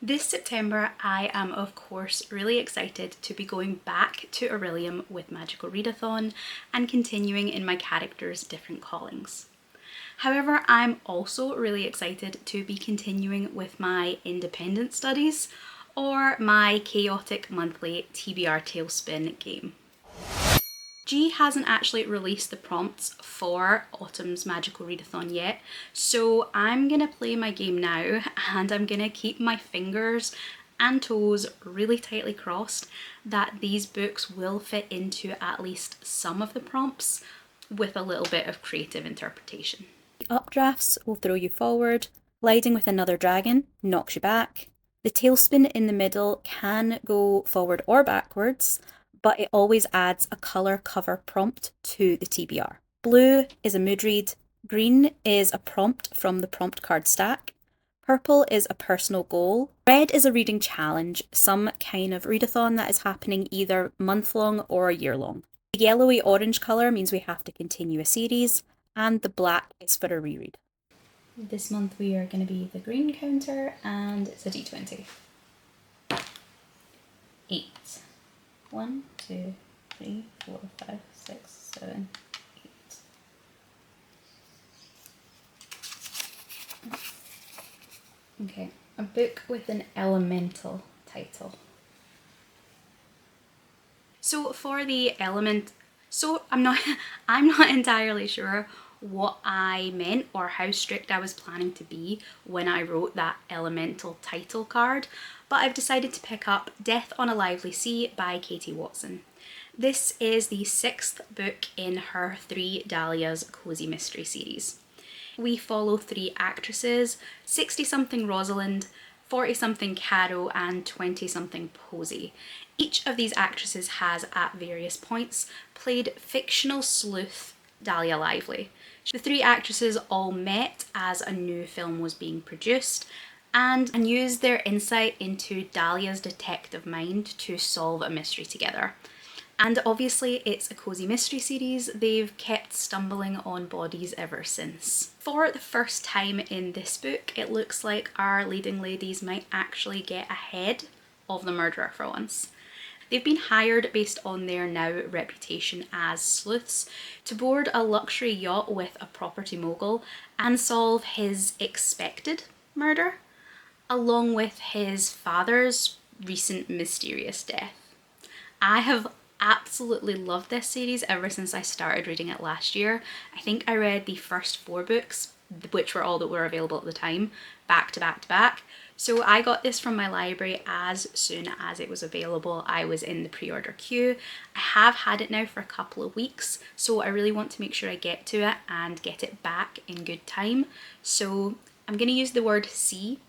This September, I am of course really excited to be going back to Aurelium with Magical Readathon and continuing in my character's different callings. However, I'm also really excited to be continuing with my independent studies or my chaotic monthly TBR Tailspin game. G hasn't actually released the prompts for Autumn's Magical Readathon yet, so I'm gonna play my game now and I'm gonna keep my fingers and toes really tightly crossed that these books will fit into at least some of the prompts with a little bit of creative interpretation. The updrafts will throw you forward, gliding with another dragon knocks you back. The tailspin in the middle can go forward or backwards, but it always adds a colour cover prompt to the TBR. Blue is a mood read, green is a prompt from the prompt card stack, purple is a personal goal, red is a reading challenge, some kind of readathon that is happening either month-long or year-long. The yellowy orange colour means we have to continue a series, and the black is for a reread. This month we are going to be the green counter, and it's a d20. 8. 1, 2, 3, 4, 5, 6, 7, 8. Okay, a book with an elemental title. So for the I'm not entirely sure what I meant or how strict I was planning to be when I wrote that elemental title card, but I've decided to pick up Death on a Lively Sea by Katie Watson. This is the 6th book in her 3 Dahlias Cozy Mystery series. We follow 3 actresses, 60-something Rosalind, 40-something Caro and 20-something Posey. Each of these actresses has, at various points, played fictional sleuth Dahlia Lively. The 3 actresses all met as a new film was being produced and used their insight into Dahlia's detective mind to solve a mystery together. And obviously it's a cozy mystery series, they've kept stumbling on bodies ever since. For the first time in this book, it looks like our leading ladies might actually get ahead of the murderer for once. They've been hired based on their now reputation as sleuths to board a luxury yacht with a property mogul and solve his expected murder, along with his father's recent mysterious death. I have absolutely loved this series ever since I started reading it last year. I think I read the first 4 books, which were all that were available at the time, back to back to back. So I got this from my library as soon as it was available. I was in the pre-order queue. I have had it now for a couple of weeks, so I really want to make sure I get to it and get it back in good time. So I'm going to use the word sea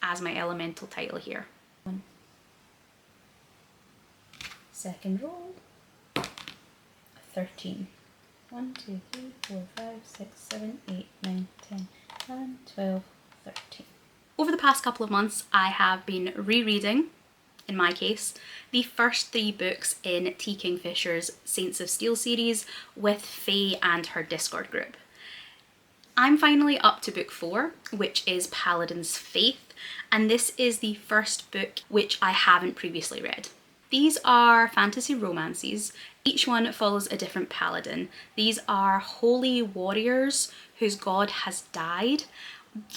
as my elemental title here. Second roll. 13. 1, 2, 3, 4, 5, 6, 7, 8, 9, 10, 11, 12, 13. Over the past couple of months, I have been rereading, in my case, the first 3 books in T. Kingfisher's Saints of Steel series with Faye and her Discord group. I'm finally up to book 4, which is Paladin's Faith, and this is the first book which I haven't previously read. These are fantasy romances. Each one follows a different paladin. These are holy warriors whose god has died,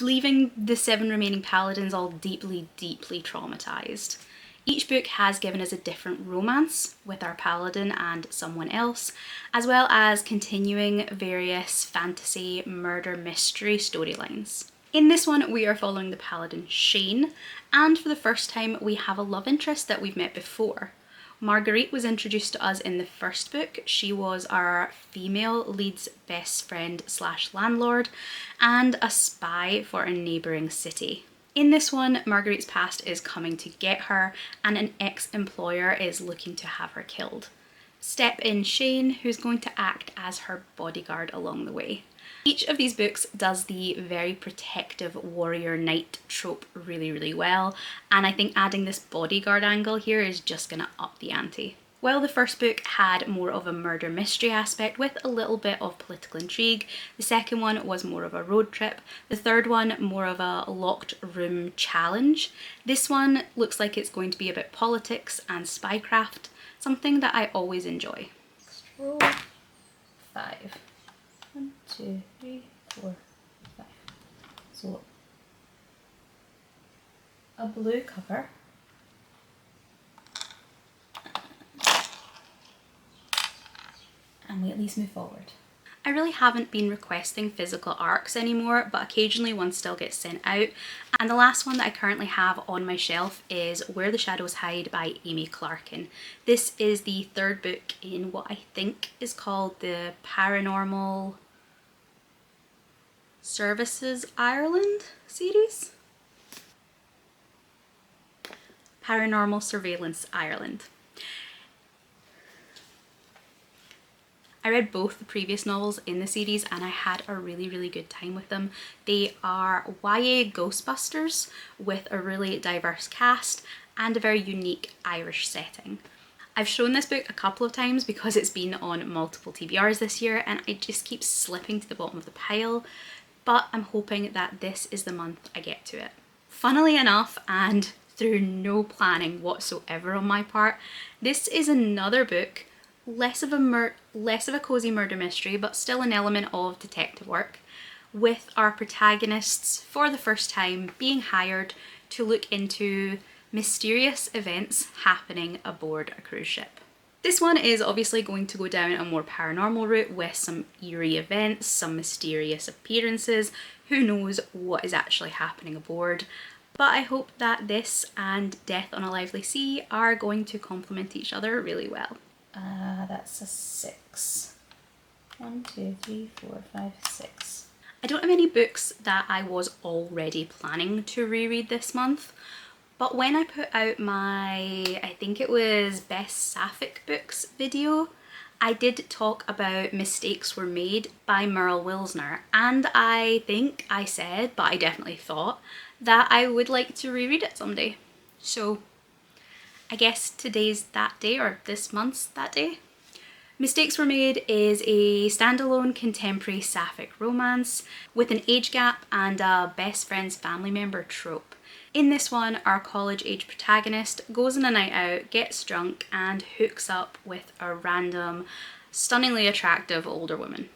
leaving the 7 remaining paladins all deeply, deeply traumatized. Each book has given us a different romance with our paladin and someone else, as well as continuing various fantasy murder mystery storylines. In this one, we are following the paladin Shane, and for the first time we have a love interest that we've met before. Marguerite was introduced to us in the first book. She was our female lead's best friend slash landlord and a spy for a neighbouring city. In this one, Marguerite's past is coming to get her and an ex-employer is looking to have her killed. Step in Shane, who's going to act as her bodyguard along the way. Each of these books does the very protective warrior knight trope really, really well, and I think adding this bodyguard angle here is just going to up the ante. While the first book had more of a murder mystery aspect with a little bit of political intrigue, the second one was more of a road trip, the third one more of a locked room challenge. This one looks like it's going to be about politics and spycraft, something that I always enjoy. Roll 5. 1, 2, 3, 4, 5. So a blue cover. And we at least move forward. I really haven't been requesting physical ARCs anymore, but occasionally one still gets sent out. And the last one that I currently have on my shelf is Where the Shadows Hide by Amy Clarkin. This is the third book in what I think is called the Paranormal Services Ireland series? Paranormal Surveillance Ireland. I read both the previous novels in the series and I had a really good time with them. They are YA Ghostbusters with a really diverse cast and a very unique Irish setting. I've shown this book a couple of times because it's been on multiple TBRs this year and it just keeps slipping to the bottom of the pile, but I'm hoping that this is the month I get to it. Funnily enough, and through no planning whatsoever on my part, this is another book less of a cozy murder mystery, but still an element of detective work, with our protagonists for the first time being hired to look into mysterious events happening aboard a cruise ship. This one is obviously going to go down a more paranormal route with some eerie events, some mysterious appearances, who knows what is actually happening aboard. But I hope that this and Death on a Lively Sea are going to complement each other really well. That's a 6. 1, 2, 3, 4, 5, 6. I don't have any books that I was already planning to reread this month, but when I put out my, I think it was Best Sapphic Books video, I did talk about Mistakes Were Made by Merle Wilsner, and I think I said, but I definitely thought, that I would like to reread it someday. So I guess today's that day, or this month's that day. Mistakes Were Made is a standalone contemporary sapphic romance with an age gap and a best friend's family member trope. In this one, our college-age protagonist goes on a night out, gets drunk, and hooks up with a random, stunningly attractive older woman.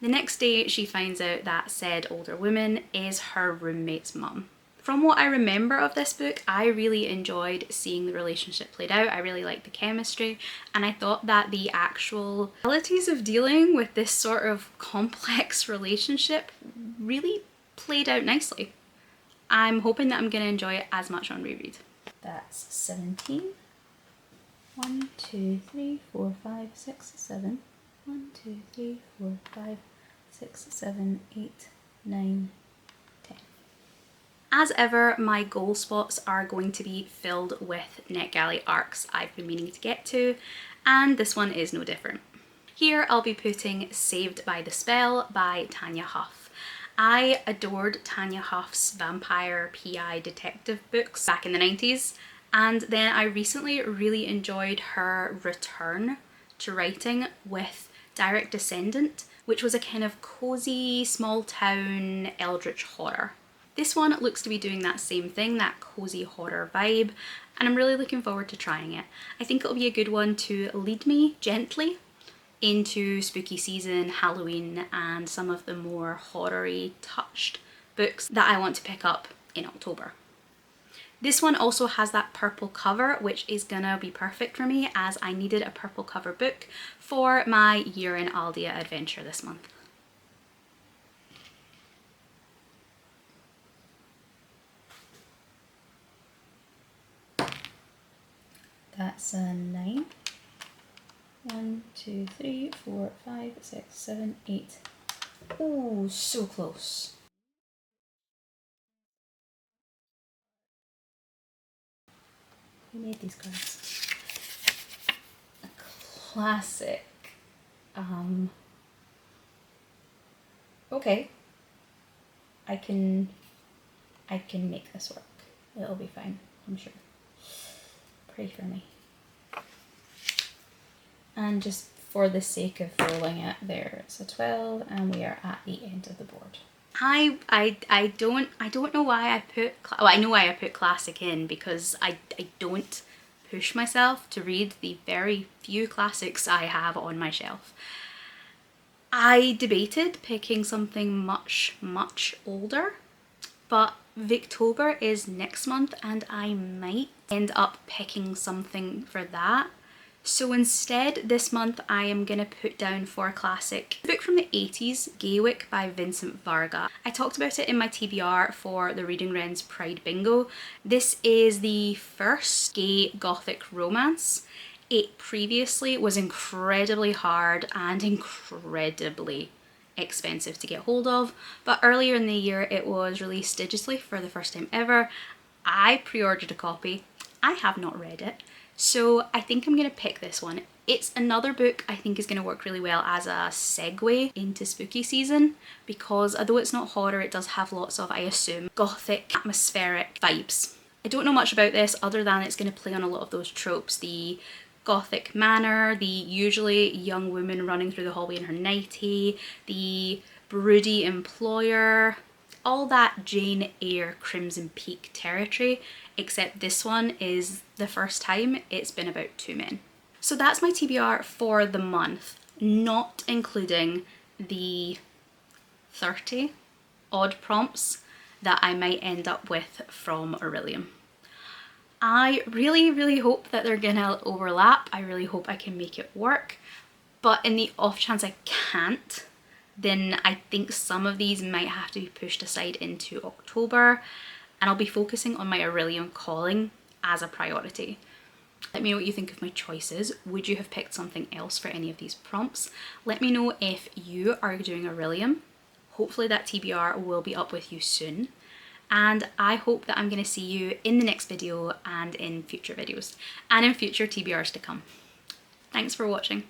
The next day, she finds out that said older woman is her roommate's mum. From what I remember of this book, I really enjoyed seeing the relationship played out. I really liked the chemistry, and I thought that the actual abilities of dealing with this sort of complex relationship really played out nicely. I'm hoping that I'm going to enjoy it as much on reread. That's 17. 1, 2, 3, 4, 5, 6, 7. 1, 2, 3, 4, 5, 6, 7, 8, 9, 10. As ever, my goal spots are going to be filled with NetGalley ARCs I've been meaning to get to, and this one is no different. Here I'll be putting Saved by the Spell by Tanya Huff. I adored Tanya Huff's vampire PI detective books back in the 90s, and then I recently really enjoyed her return to writing with Direct Descendant, which was a kind of cozy, small town eldritch horror. This one looks to be doing that same thing, that cozy horror vibe, and I'm really looking forward to trying it. I think it'll be a good one to lead me gently into spooky season, Halloween, and some of the more horror-y touched books that I want to pick up in October. This one also has that purple cover, which is gonna be perfect for me as I needed a purple cover book for my Year in Aldea adventure this month. That's a 9. 1, 2, 3, 4, 5, 6, 7, 8. Oh, so close. Who made these cards? A classic. Okay. I can make this work. It'll be fine, I'm sure. Pray for me. And just for the sake of rolling it, there's a 12 and we are at the end of the board. I don't know why I put, well, I know why I put classic in, because I don't push myself to read the very few classics I have on my shelf. I debated picking something much older, but Victober is next month and I might end up picking something for that. So instead, this month I am going to put down for a classic, a book from the 80s, Gaywick by Vincent Varga. I talked about it in my TBR for the Reading Wren's Pride Bingo. This is the first gay gothic romance. It previously was incredibly hard and incredibly expensive to get hold of, but earlier in the year it was released digitally for the first time ever. I pre-ordered a copy. I have not read it, so I think I'm going to pick this one. It's another book I think is going to work really well as a segue into spooky season, because although it's not horror, it does have lots of, I assume, gothic atmospheric vibes. I don't know much about this other than it's going to play on a lot of those tropes. The gothic manor, the usually young woman running through the hallway in her nightie, the broody employer, all that Jane Eyre Crimson Peak territory, except this one is the first time it's been about two men. So that's my TBR for the month, not including the 30 odd prompts that I might end up with from Aurelium. I really hope that they're gonna overlap. I really hope I can make it work, but in the off chance I can't, then I think some of these might have to be pushed aside into October, and I'll be focusing on my Aurelium calling as a priority. Let me know what you think of my choices. Would you have picked something else for any of these prompts? Let me know if you are doing Aurelium. Hopefully that TBR will be up with you soon. And I hope that I'm going to see you in the next video and in future videos and in future TBRs to come. Thanks for watching.